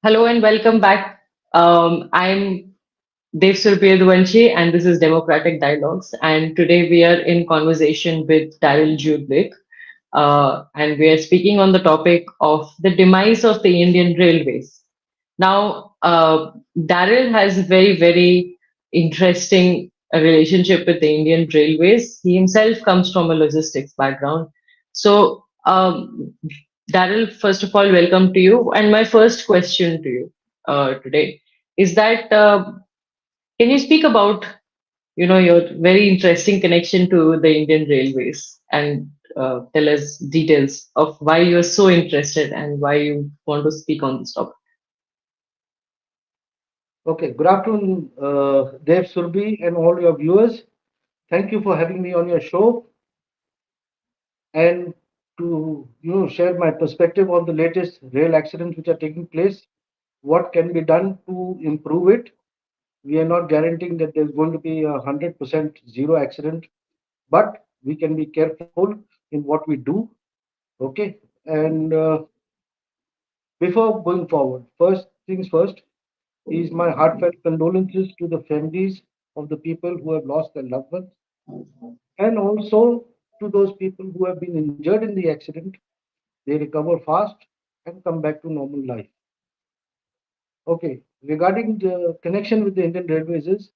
Hello and welcome back. I'm Dev Surpiyadwanshi and this is Democratic Dialogues. And today we are in conversation with Darryl Dick, and we are speaking on the topic of the demise of the Indian Railways. Now, Darryl has a very interesting relationship with the Indian Railways. He himself comes from a logistics background. So, Darryl, first of all, welcome to you. And my first question to you today is that can you speak about your very interesting connection to the Indian Railways and tell us details of why you're so interested and why you want to speak on this topic. Okay, good afternoon, Dev Surbi and all your viewers. Thank you for having me on your show and to share my perspective on the latest rail accidents which are taking place. What can be done to improve it? We are not guaranteeing that there's going to be 100% zero accident, but we can be careful in what we do. Okay, and before going forward, first things first is my heartfelt condolences to the families of the people who have lost their loved ones and also to those people who have been injured in the accident. They recover fast and come back to normal life. Okay, regarding the connection with the Indian Railways, is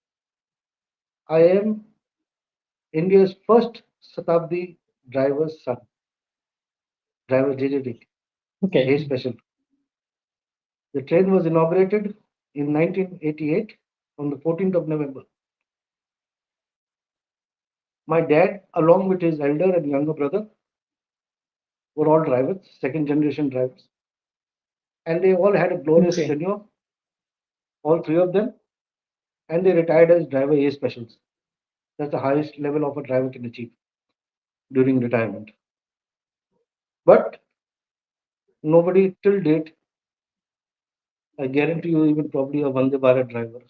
I am India's first Shatabdi driver's son, driver JJ Dick, A Okay. Special. The train was inaugurated in 1988 on the 14th of November. My dad, along with his elder and younger brother, were all drivers, second generation drivers, and they all had a glorious Okay. tenure, all three of them, and they retired as driver A specials. That's the highest level of a driver can achieve during retirement. But nobody till date, I guarantee you, even probably a Vande Bharat driver,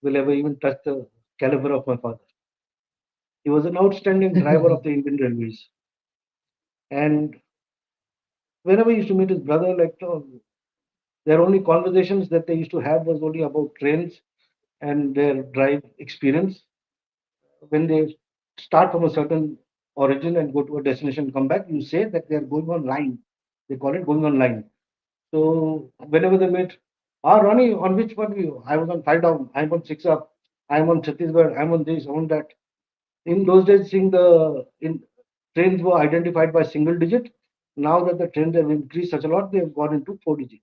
will ever even touch the caliber of my father. He was an outstanding driver of the Indian Railways. And whenever he used to meet his brother, like their only conversations that they used to have was only about trains and their drive experience. When they start from a certain origin and go to a destination, come back, you say that they are going on line. They call it going on line. So whenever they meet, Ronnie, on which one you? I was on 5 down, I'm on 6 up, I'm on Chhattisgarh, I'm on this, on that. In those days, seeing the in trains were identified by single digit. Now that the trains have increased such a lot, they have gone into 4 digit,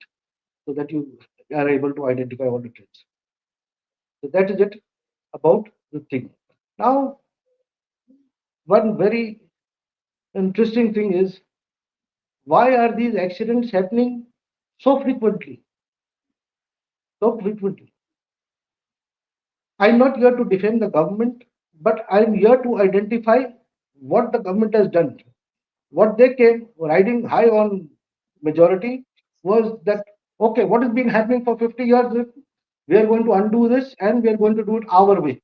so that you are able to identify all the trains. So that is it about the thing. Now, one very interesting thing is, why are these accidents happening so frequently? So frequently. I'm not here to defend the government, but I'm here to identify what the government has done. What they came riding high on majority was that, okay, what has been happening for 50 years? We are going to undo this and we are going to do it our way.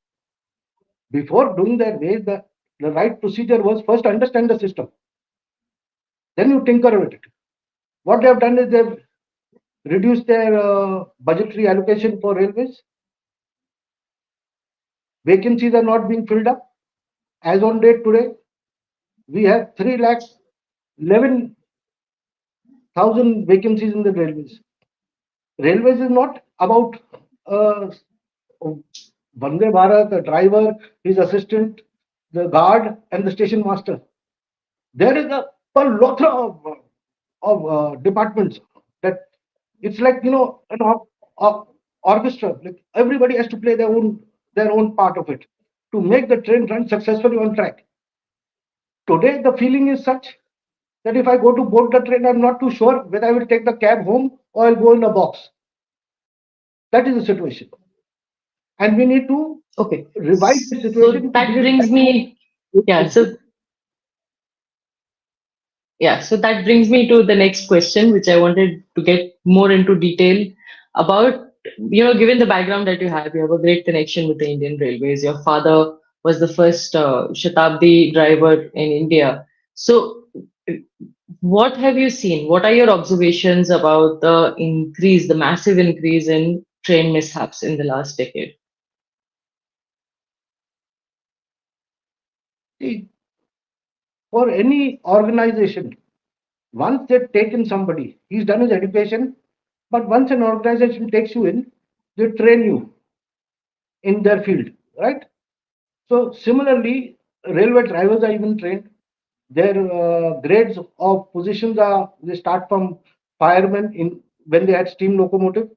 Before doing that way, the right procedure was first understand the system, then you tinker with it. What they have done is they've reduced their budgetary allocation for railways. Vacancies are not being filled up. As on date today, we have 3 lakh 11,000 vacancies in the railways. Railways is not about uh, Vande Bharat, the driver, his assistant, the guard, and the station master. There is a plethora of departments that it's like an orchestra. Like everybody has to play their own part of it to make the train run successfully on track. Today, the feeling is such that if I go to board the train, I'm not too sure whether I will take the cab home or I'll go in a box. That is the situation, and we need to Okay. revise the So situation to that give it brings back. me, yeah. So that brings me to the next question, which I wanted to get more into detail about. Given the background that you have a great connection with the Indian Railways. Your father was the first Shatabdi driver in India. So, What have you seen? What are your observations about the massive increase in train mishaps in the last decade? See, for any organization, once they've taken somebody, he's done his education, but once an organization takes you in, they train you in their field, right? So similarly, railway drivers are even trained. Their grades of positions are, they start from firemen in when they had steam locomotive.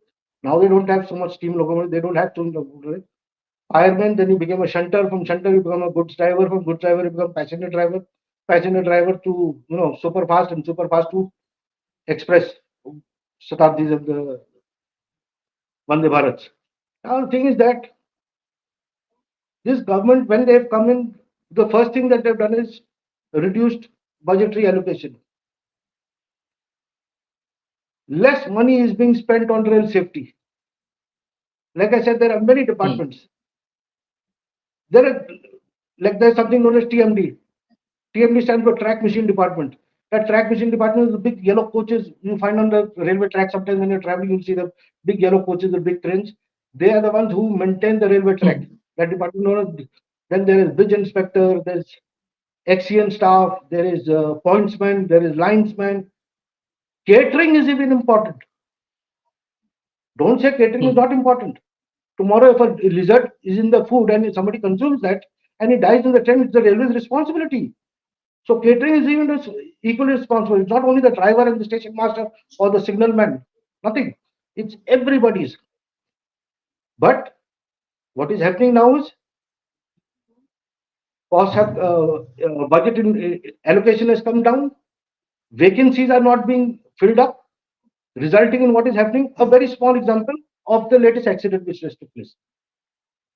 Now they don't have so much steam locomotive. They don't have steam locomotive. Fireman, then you become a shunter. From shunter, you become a goods driver. From goods driver, you become passenger driver. Passenger driver to super fast, and super fast to express Shatabdis of the Vande Bharats. Now the thing is that this government, when they've come in, the first thing that they've done is reduced budgetary allocation. Less money is being spent on rail safety. Like I said, there are many Hmm. departments. There are there's something known as TMD. TMD stands for Track Machine Department. That track machine department is the big yellow coaches you find on the railway track. Sometimes when you're traveling, you'll see the big yellow coaches, the big trains. They are the ones who maintain the railway track. Hmm. That department known as, then there is bridge inspector, there's XCN staff, there is pointsman, there is linesman. Catering is even important. Don't say catering is Hmm. not important. Tomorrow, if a lizard is in the food and if somebody consumes that and he dies in the train, it's the railway's responsibility. So catering is even equally responsible. It's not only the driver and the station master or the signalman. Nothing. It's everybody's. But what is happening now is costs have budget allocation has come down. Vacancies are not being filled up, resulting in what is happening. A very small example of the latest accident which just took place.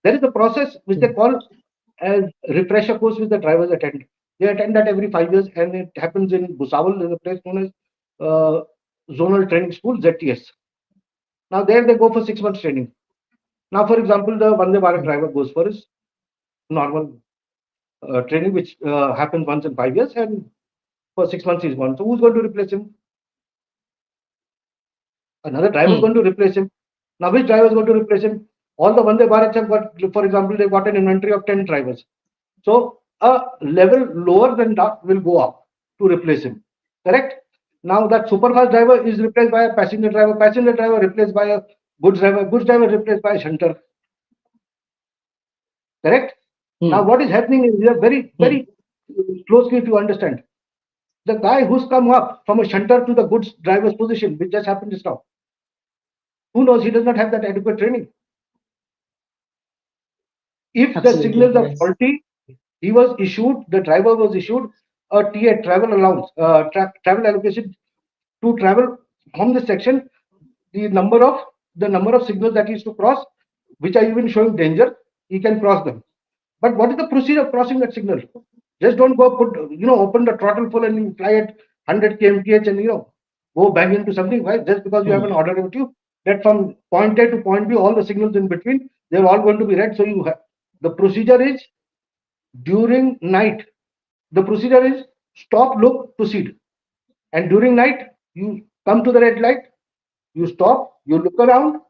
There is a process which they Hmm. call as refresher course which the drivers attend. They attend that every 5 years, and it happens in Bhusawal. There's a place known as Zonal Training School (ZTS). Now there they go for 6 months training. Now, for example, the Vande Bharat driver goes for his normal training, which happens once in 5 years, and for 6 months he's gone. So who's going to replace him? Another driver is Hmm. going to replace him. Now, which driver is going to replace him? All the Vande Bharats have got, for example, they've got an inventory of 10 drivers. So a level lower than that will go up to replace him. Correct? Now that superfast driver is replaced by a passenger driver replaced by a goods driver replaced by a shunter. Correct? Now Hmm. what is happening is here very, Hmm. very closely if you understand. The guy who's come up from a shunter to the goods driver's position, which just happened just now, who knows he does not have that adequate training. If the Absolutely. signals are Yes. faulty, the driver was issued a TA travel allowance, travel allocation to travel from the section, the number of signals that he is to cross, which are even showing danger, he can cross them. But what is the procedure of crossing that signal? Just don't go open the throttle full and you fly at 100 kmph and go bang into something. Right? Just because you have an Hmm. order with you that from point A to point B, all the signals in between, they're all going to be red. So the procedure is during night. The procedure is stop, look, proceed. And during night, you come to the red light, you stop, you look around,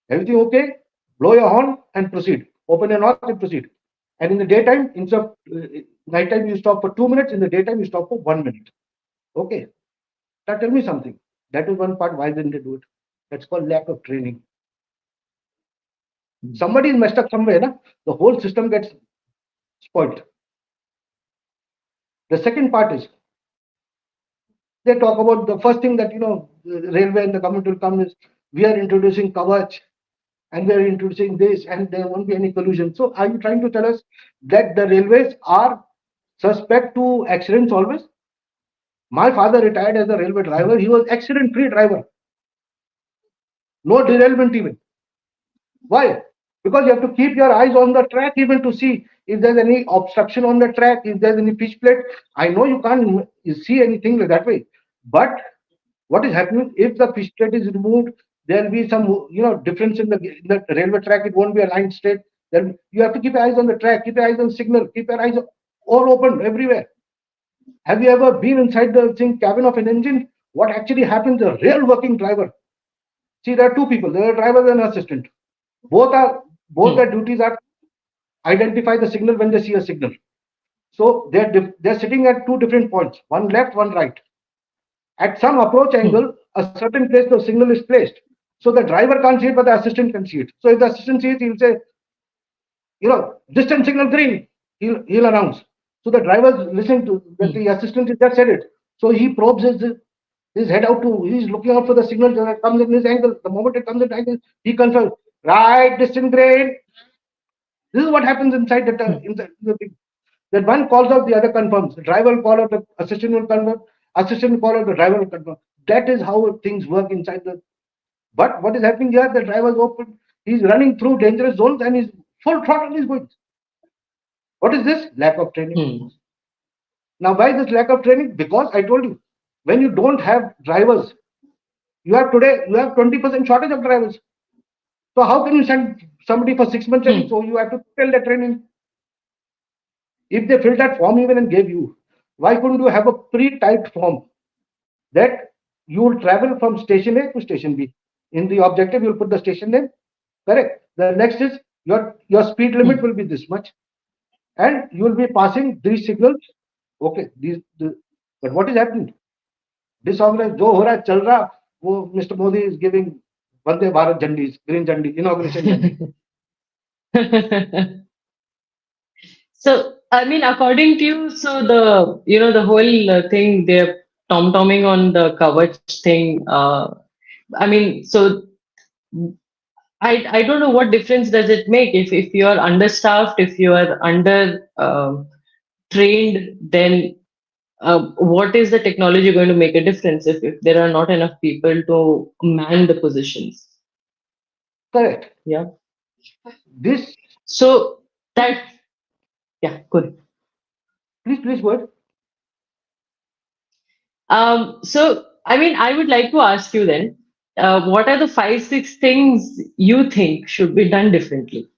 everything okay, blow your horn and proceed. Open your nose and proceed. And in the daytime, instead of nighttime, you stop for 2 minutes. In the daytime, you stop for 1 minute. Okay. Now tell me something. That was one part. Why didn't they do it? That's called lack of training. Somebody is messed up somewhere. Na? The whole system gets spoiled. The second part is they talk about the first thing that the railway and the government will come is we are introducing Kavach and we are introducing this and there won't be any collusion. So are you trying to tell us that the railways are suspect to accidents always? My father retired as a railway driver. He was accident-free driver. No derailment even. Why? Because you have to keep your eyes on the track even to see if there's any obstruction on the track, if there's any pitch plate. I know you can't see anything like that way, but what is happening if the pitch plate is removed? There will be some difference in the railway track. It won't be a line straight. Then you have to keep your eyes on the track, keep your eyes on signal, keep your eyes all open everywhere. Have you ever been inside the thing cabin of an engine? What actually happens? A real working driver. See, there are two people. There are a driver and an assistant. Both are both Hmm. their duties are identify the signal when they see a signal. So they're sitting at two different points, one left, one right. At some approach Hmm. angle, a certain place the signal is placed. So the driver can't see it, but the assistant can see it. So if the assistant sees, he'll say, distant signal green. He'll announce. So the driver's listening to that Hmm. the assistant just said it. So he probes his head out to. He's looking out for the signal that comes in his angle. The moment it comes in angle, he confirms right distant green. This is what happens inside Hmm. the thing. That one calls out, the other confirms. The driver will call out, the assistant will confirm. Assistant will call out, the driver will confirm. That is how things work inside the. But what is happening here? The driver is open. He's running through dangerous zones and he's full throttle. He's going. What is this? Lack of training. Hmm. Now, why this lack of training? Because I told you, when you don't have drivers, you have 20% shortage of drivers. So how can you send somebody for 6 months training? Hmm. So you have to fill the training. If they filled that form even and gave you, why couldn't you have a pre-typed form that you will travel from station A to station B? In the objective, you'll put the station name. Correct. The next is your speed limit Hmm. will be this much, and you will be passing these signals. Okay. But what is happening? Disorganized जो हो रहा है चल रहा वो mister Modi is giving Vande Bharat झंडी green झंडी inauguration झंडी So, I mean, according to you, so the whole thing, they're tom-tomming on the Kavach thing. I mean, so I don't know what difference does it make if you are understaffed, if you are under trained, then what is the technology going to make a difference if there are not enough people to man the positions? correct Yeah. this So that, yeah, good. please go ahead. So, I mean, I would like to ask you then, what are the five, six things you think should be done differently?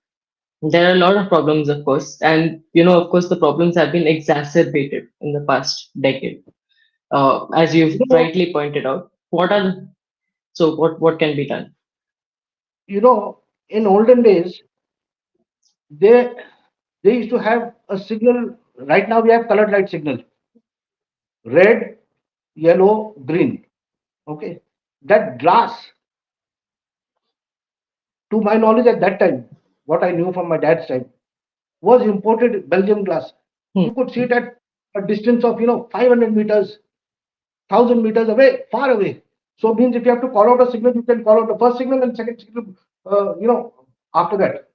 There are a lot of problems, of course, and of course, the problems have been exacerbated in the past decade, as you've you know rightly pointed out. What can be done? you know in olden days they they used to have a signal. Right now we have colored light signal, red, yellow, green. Okay, that glass, to my knowledge at that time, what I knew from my dad's time, was imported Belgium glass. You Hmm. could see it at a distance of 500 meters, 1,000 meters away, far away. So means if you have to call out a signal, you can call out the first signal and second signal. After that.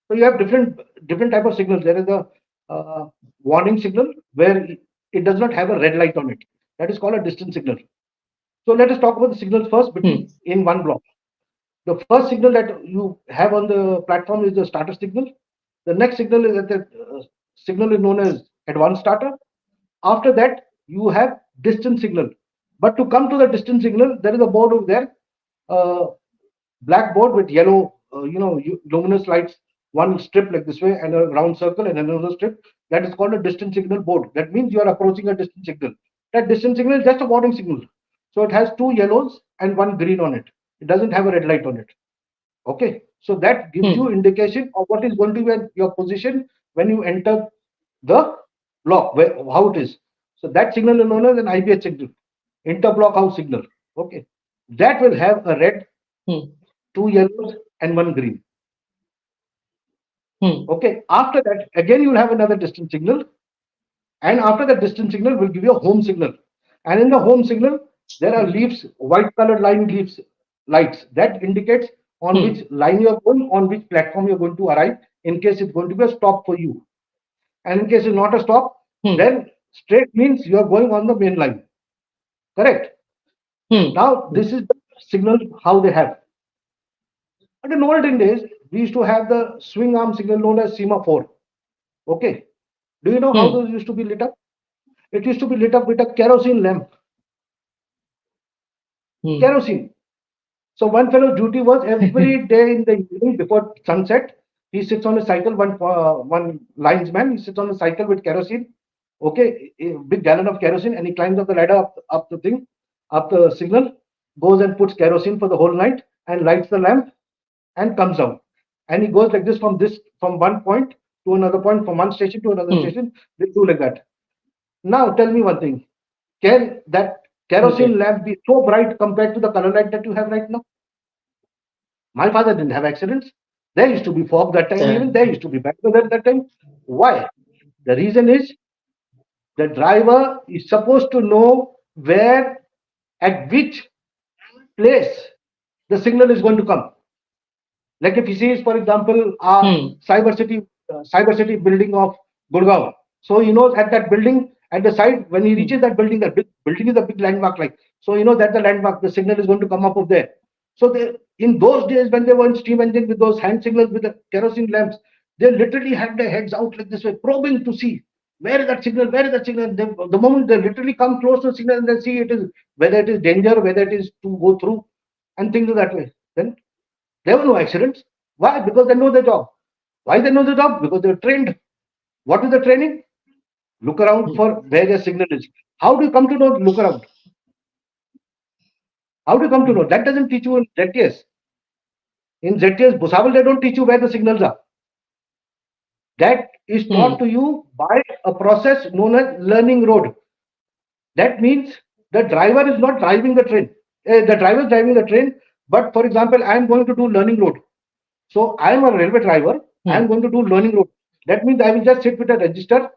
So you have different type of signals. There is a warning signal where it does not have a red light on it. That is called a distance signal. So let us talk about the signals first Hmm. in one block. The first signal that you have on the platform is the starter signal. The next signal is signal is known as advanced starter. After that, you have distance signal. But to come to the distance signal, there is a board over there, uh, black board with yellow, luminous lights, one strip like this way, and a round circle, and another strip. That is called a distance signal board. That means you are approaching a distance signal. That distance signal is just a warning signal. So it has two yellows and one green on it. It doesn't have a red light on it. Okay, so that gives you Hmm. indication of what is going to be your position when you enter the block, how it is. So that signal is known as an IBH signal, interblock house signal. Okay, that will have a red, Hmm. two yellows, and one green. Hmm. Okay, after that, again you will have another distance signal, and after that distance signal will give you a home signal. And in the home signal, there are leaves, white colored line leaves, lights that indicates on Hmm. which line you are going, on which platform you are going to arrive. In case it's going to be a stop for you, and in case it's not a stop, Hmm. then straight means you are going on the main line. Correct. Hmm. Now Hmm. this is the signal how they have. But in olden days, we used to have the swing arm signal known as semaphore. Okay. Do you know how Hmm. those used to be lit up? It used to be lit up with a kerosene lamp. Hmm. Kerosene. So one fellow's duty was every day in the evening before sunset, he sits on a cycle. One linesman, he sits on a cycle with kerosene. Okay, a big gallon of kerosene, and he climbs up the ladder, up the thing, up the signal, goes and puts kerosene for the whole night and lights the lamp and comes down. And he goes like this from one point to another point, from one station to another Hmm. station. They do like that. Now tell me one thing: can that Okay. kerosene lamp be so bright compared to the color light that you have right now? My father didn't have accidents. There used to be fog that time, even Yeah. there used to be bad weather that time. Why? The reason is the driver is supposed to know where, at which place the signal is going to come. Like if he sees, for example, a Hmm. cyber city building of Gurgaon, so he knows at that building at the side when he reaches Hmm. that building, that big building is a big landmark, like so he knows that the landmark, the signal is going to come up of there. So they, in those days when they were in steam engine with those hand signals with the kerosene lamps, they literally had their heads out like this way, probing to see where is that signal, where is that signal. They, the moment they literally come close to the signal and they see it is whether it is danger, whether it is to go through, and things of that way. Then there were no accidents. Why? Because they know the job. Why they know the job? Because they're trained. What is the training? Look around Hmm. for where your signal is. How do you come to know? Look around. How do you come to know? That doesn't teach you in ZTS. In ZTS, Bhusawal, they don't teach you where the signals are. That is taught Hmm. to you by a process known as learning road. That means the driver is not driving the train. The driver is driving the train. But for example, I am going to do learning road. So I am a railway driver. I am Hmm. going to do learning road. That means I will just sit with a register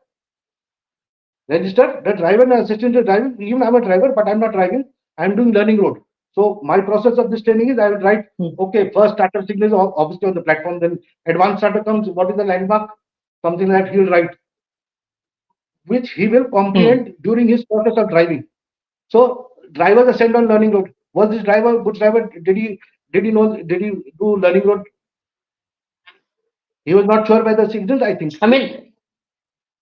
the driver and assistant is driving. Even I'm a driver, but I'm not driving. I'm doing learning road. So my process of this training is I will write, Hmm. okay, first starter signal is obviously on the platform. Then advanced starter comes. What is the landmark? Something that he'll write, which he will Hmm. comprehend during his process of driving. So drivers are sent on learning road. Was this driver good driver? Did he do learning road? He was not sure by the signals, I think. I mean,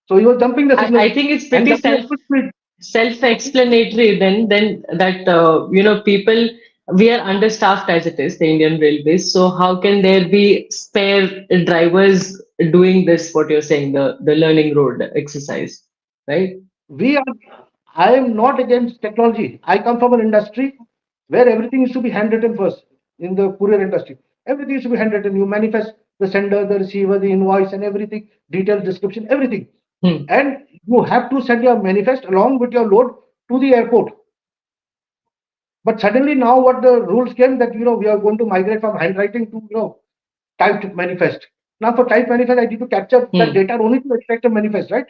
So he was jumping the signals I think it's and pretty jumping at full speed. self-explanatory then that people, we are understaffed as it is, the Indian Railways. So how can there be spare drivers doing this, what you're saying, the learning road exercise, right? We are, I am not against technology. I come from an industry where everything is to be handwritten first in the courier industry. Everything is to be handwritten. You manifest the sender, the receiver, the invoice, and everything, detailed description, everything. Hmm. And you have to send your manifest along with your load to the airport. But suddenly now what the rules came that we are going to migrate from handwriting to typed manifest. Now for typed manifest, I need to capture that Hmm. data only to extract a manifest, right?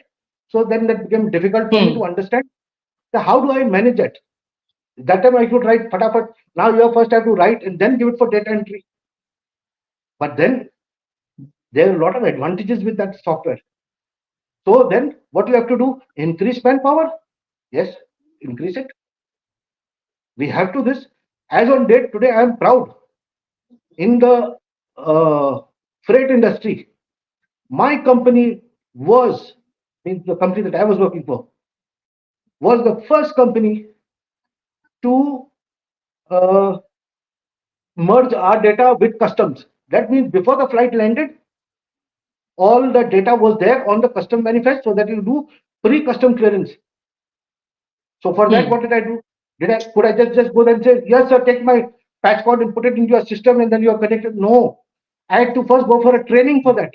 So then that became difficult for me to Hmm. understand. So how do I manage it? That time I could write fatafat. Now you first have to write and then give it for data entry. But then there are a lot of advantages with that software. So then what you have to do? Increase manpower? Yes, increase it. We have to this. As on date today, I am proud in the freight industry. My company was, means the company that I was working for, was the first company to uh, merge our data with customs. That means before the flight landed, all the data was there on the custom manifest so that you do pre-custom clearance. So for that, Hmm. what did I do? Could I just go and say, yes, sir, take my patch code and put it into your system and then you are connected? No. I had to first go for a training for that.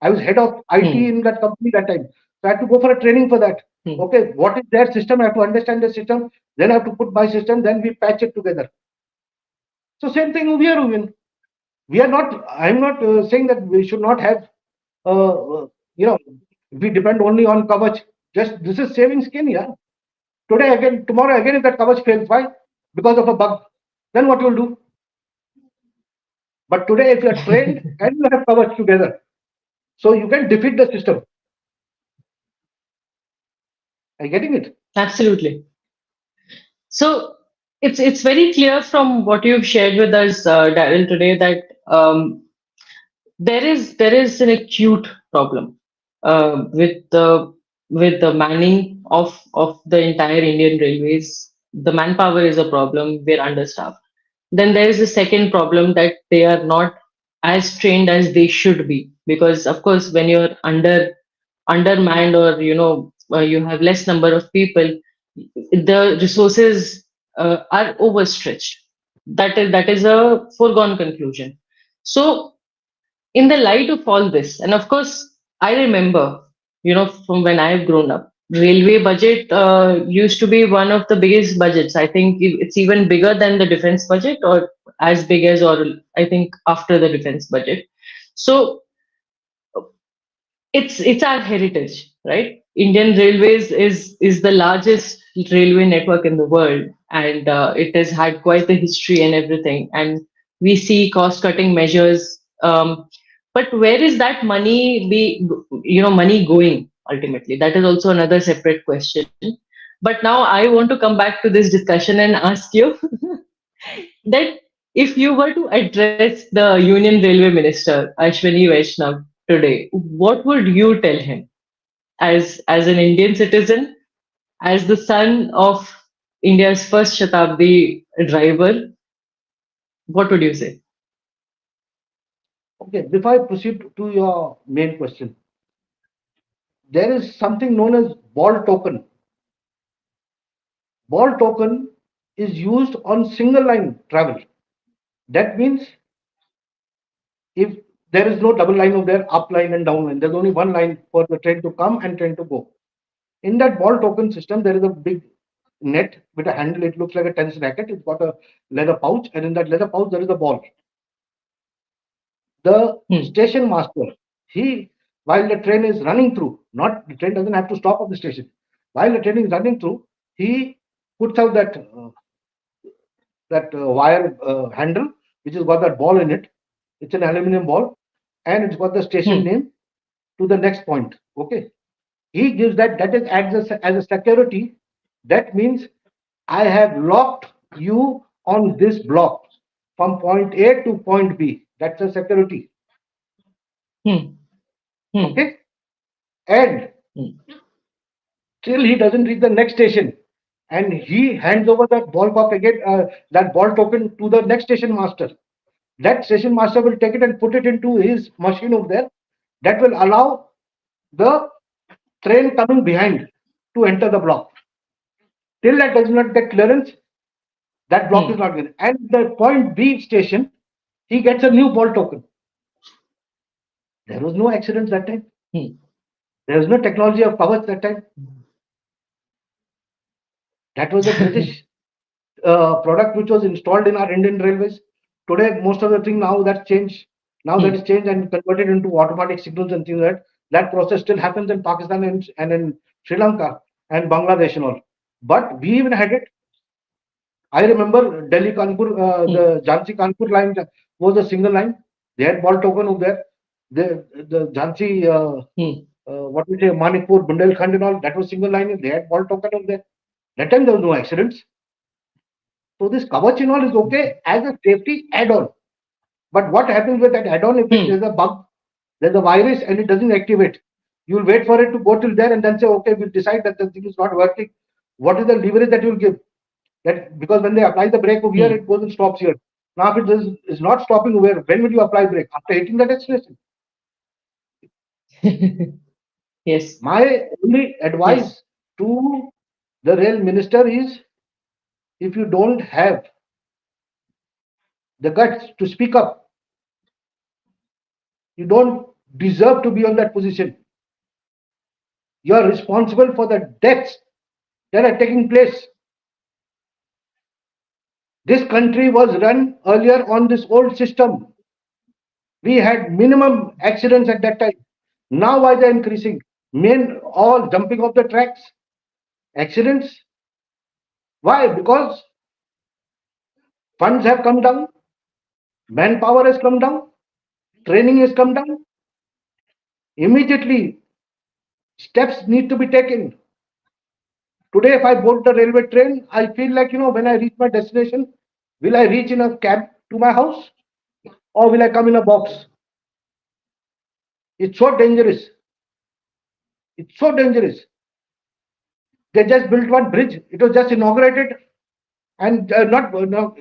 I was head of IT Hmm. in that company that time. So I had to go for a training for that. Hmm. Okay, what is their system? I have to understand the system. Then I have to put my system. Then we patch it together. So same thing over here, Uvin. We are not. I'm not saying that we should not have. You know, we depend only on coverage. Just this is saving skin, yeah. Today again, tomorrow again, if that coverage fails, why? Because of a bug. Then what you'll do? But today, if you are trained and you have coverage together, so you can defeat the system. Are you getting it? Absolutely. So it's very clear from what you've shared with us, Daryl, today that there is an acute problem with the manning of the entire Indian Railways. The manpower is a problem. We're understaffed. Then there is the second problem that they are not as trained as they should be, because of course when you're undermanned or you have less number of people, the resources are overstretched. That is a foregone conclusion. So in the light of all this, and of course, I remember, from when I've grown up, railway budget used to be one of the biggest budgets. I think it's even bigger than the defense budget, or as big as, or I think after the defense budget. So it's our heritage, right? Indian Railways is the largest railway network in the world, and it has had quite the history and everything. And we see cost cutting measures, but where is that money going ultimately? That is also another separate question. But now I want to come back to this discussion and ask you that if you were to address the Union Railway Minister Ashwini Vaishnav today, what would you tell him as an Indian citizen, as the son of India's first Shatabdi driver? What would you say? Okay, before I proceed to your main question, there is something known as ball token. Ball token is used on single line travel. That means if there is no double line of there, up line and down line, there's only one line for the train to come and train to go. In that ball token system, there is a big net with a handle. It looks like a tennis racket. It's got a leather pouch, and in that leather pouch, there is a ball. The Hmm, station master, he, while the train is running through, not the train doesn't have to stop at the station. While the train is running through, he puts out that wire handle, which has got that ball in it. It's an aluminum ball, and it's got the station hmm, name to the next point. Okay, he gives that. That is as a security. That means I have locked you on this block from point A to point B. That's a security. hmm, hmm, Okay, and hmm, till he doesn't reach the next station, and he hands over that ball cock again, that ball token to the next station master. That station master will take it and put it into his machine over there. That will allow the train coming behind to enter the block. Till that does not get clearance, that block is hmm, not in. And the point B station, he gets a new ball token. There was no accident that time. hmm, There was no technology of powers that time. That was a British product which was installed in our Indian railways. Today, most of the thing now that's changed. Now that hmm, is changed and converted into automatic signals and things like that. That process still happens in Pakistan and in Sri Lanka and Bangladesh and all. But we even had it. I remember Delhi Kanpur, hmm, the Jhansi Kanpur line was a single line. They had ball token over there. The Jhansi, hmm, what we say, Manikpur, Bundelkhand and all, that was single line. They had ball token over there. That time there was no accidents. So this Kavach and all is okay as a safety add-on. But what happens with that add-on if hmm, there's a bug, there's a virus and it doesn't activate? You'll wait for it to go till there and then say, okay, we'll decide that the thing is not working. What is the leverage that you'll give? That because when they apply the brake over here, hmm. it goes and stops here. Now, if is not stopping over here, when will you apply brake? After hitting the destination. Yes, My only yes. advice to the rail minister is if you don't have the guts to speak up, you don't deserve to be on that position. You are responsible for the deaths that are taking place. This country was run earlier on this old system. We had minimum accidents at that time. Now why they're increasing? Men all jumping off the tracks. Accidents. Why? Because funds have come down, manpower has come down, training has come down. Immediately, steps need to be taken. Today, if I board the railway train, I feel like, when I reach my destination, will I reach in a cab to my house or will I come in a box? It's so dangerous. It's so dangerous. They just built one bridge. It was just inaugurated and not no,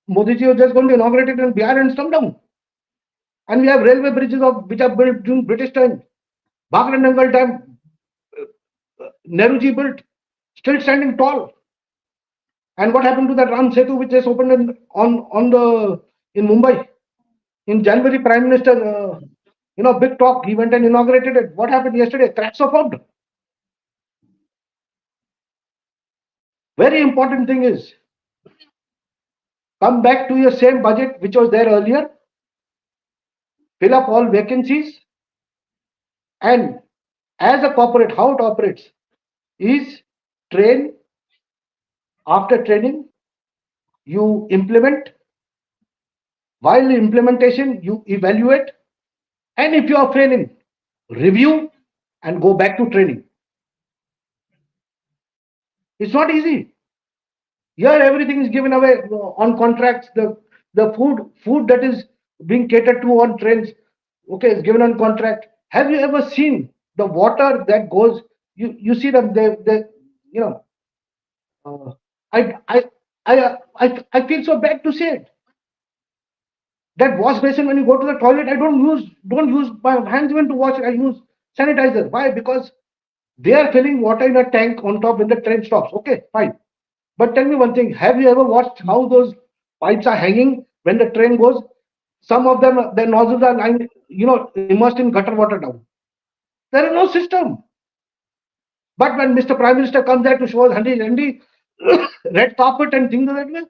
Modi ji was just going to inaugurate it in Bihar and come down. And we have railway bridges which are built during British time, Bhakra Nangal time. Nehruji built, still standing tall. And what happened to that Ram Setu which just opened on the in Mumbai in January? Prime Minister, big talk. He went and inaugurated it. What happened yesterday? Cracks are formed. Very important thing is come back to your same budget which was there earlier, fill up all vacancies, and as a corporate, how it operates is train. After training, you implement. While implementation, you evaluate, and if you are failing, review and go back to training. It's not easy. Here, everything is given away on contracts. The food that is being catered to on trains, okay, is given on contract. Have you ever seen the water that goes? You see them. They you know. Uh, I I I feel so bad to say it. That wash basin, when you go to the toilet, I don't use my hands even to wash it. I use sanitizer. Why? Because they are filling water in a tank on top when the train stops. Okay, fine. But tell me one thing: have you ever watched how those pipes are hanging when the train goes? Some of them, their nozzles are lying, immersed in gutter water down. There is no system. But when Mr. Prime Minister comes there to show us handy red carpet and things like that,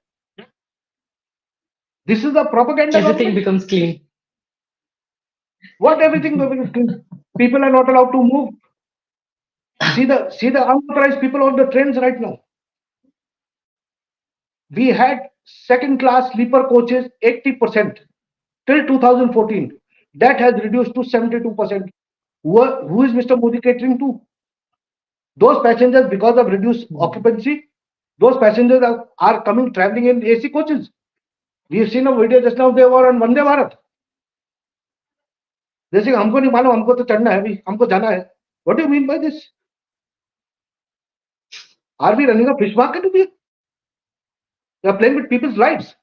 this is the propaganda Everything government. becomes clean. What everything? People are not allowed to move. See the unauthorized people on the trains right now. We had second class sleeper coaches 80% till 2014. That has reduced to 72%. Who is Mr. Modi catering to? Those passengers, because of reduced occupancy, those passengers are coming traveling in AC coaches. We have seen a video just now, they were on Vande Bharat. They say, हमको नहीं मालूम, हमको तो चढ़ना है अभी, हमको जाना है. What do you mean by this? Are we running a fish market over here? We are playing with people's lives.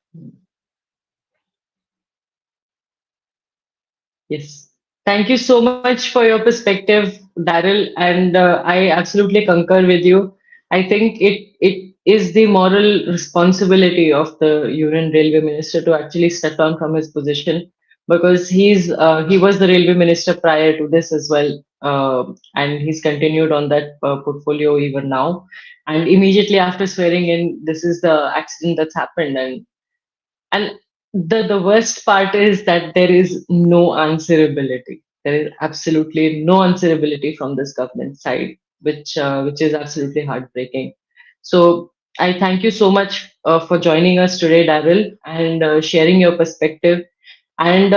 Yes. Thank you so much for your perspective, Daryl, and I absolutely concur with you. I think it is the moral responsibility of the Union Railway Minister to actually step down from his position because he was the railway minister prior to this as well, and he's continued on that portfolio even now. And immediately after swearing in, this is the accident that's happened, and the worst part is that there is no answerability. There is absolutely no answerability from this government side, which is absolutely heartbreaking. So I thank you so much for joining us today, Daryl, and sharing your perspective. And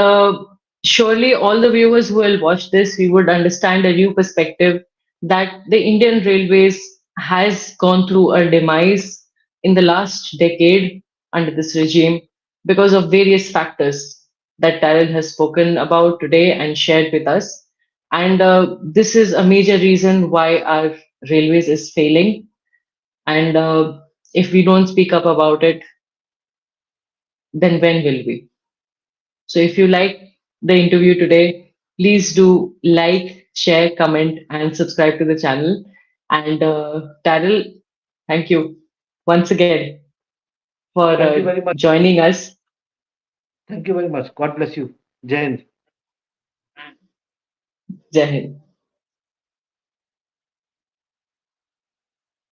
surely all the viewers who will watch this, we would understand a new perspective that the Indian Railways has gone through a demise in the last decade under this regime because of various factors that Daryl has spoken about today and shared with us. And this is a major reason why our railways is failing. And if we don't speak up about it, then when will we? So if you like the interview today, please do like, share, comment, and subscribe to the channel. And Daryl, thank you once again for Thank you very much. joining us. Thank you very much. God bless you. Jai Hind. Jai Hind.